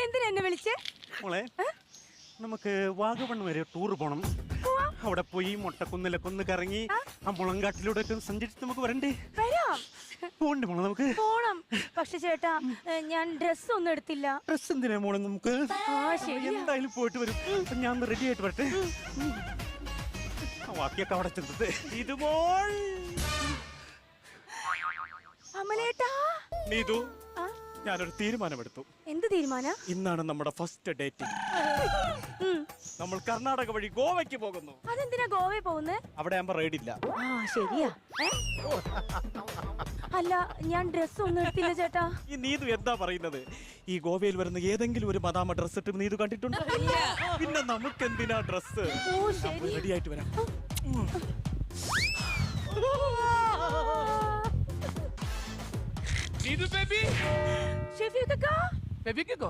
എന്തിനാ എന്നെ വിളിച്ചേ? മോളെ നമുക്ക് വാഗമൺ വരെ ടൂർ പോണം. അവിടെ പോയി മൊട്ടക്കുന്നിലൊക്കെ ഒന്ന് കറങ്ങി ആ മുളങ്കാട്ടിലൂടെ ഒക്കെ സഞ്ചരിച്ച് നമുക്ക് വരണ്ടേ? വരാം. പോണ്ടേ മോളെ? നമുക്ക് പോണം. പക്ഷെ ചേട്ടാ ഞാൻ ഡ്രസ് ഒന്നും എടുത്തില്ല. ഡ്രസ് എന്തിനാ മോളെ? നമുക്ക് ശരിയാ. എന്തായാലും പോയിട്ട് വരും. അപ്പൊ ഞാൻ ഒന്ന് റെഡി ആയിട്ട് വരട്ടെ. ബാക്കിയൊക്കെ അവിടെ ചെന്നത് ഇതുപോൾ. അമലേട്ടാ. നീതു, ആ? ഞാനൊരു തീരുമാനമെടുത്തു. എന്ത് തീരുമാനം? ഇന്നാണ് നമ്മുടെ ഫസ്റ്റ് ഡേറ്റിംഗ്. നമ്മൾ കർണാടക വഴി ഗോവയ്ക്ക് പോകുന്നു. അതെന്തിനാ ഗോവയിൽ പോകുന്നത്? അവിടെ ആകുമ്പോ റൈഡില്ല. ആ ശരിയാ. അല്ല ഞാൻ ഡ്രസ് ഒന്നും എടുത്തില്ല ചേട്ടാ. ഈ നീതു എന്താ പറയുന്നത്? ഈ ഗോവയിൽ വരുന്ന ഏതെങ്കിലും ഒരു മദാമ ഡ്രസ് ഇട്ട് നീതു കണ്ടിട്ടുണ്ടോ? പിന്നെ നമുക്ക് എന്തിനാ ഡ്രസ്? ഓ ശരി. റെഡി ആയിട്ട് വരാം. ഷെഫീഖക്കാ. ബേബിക്കോ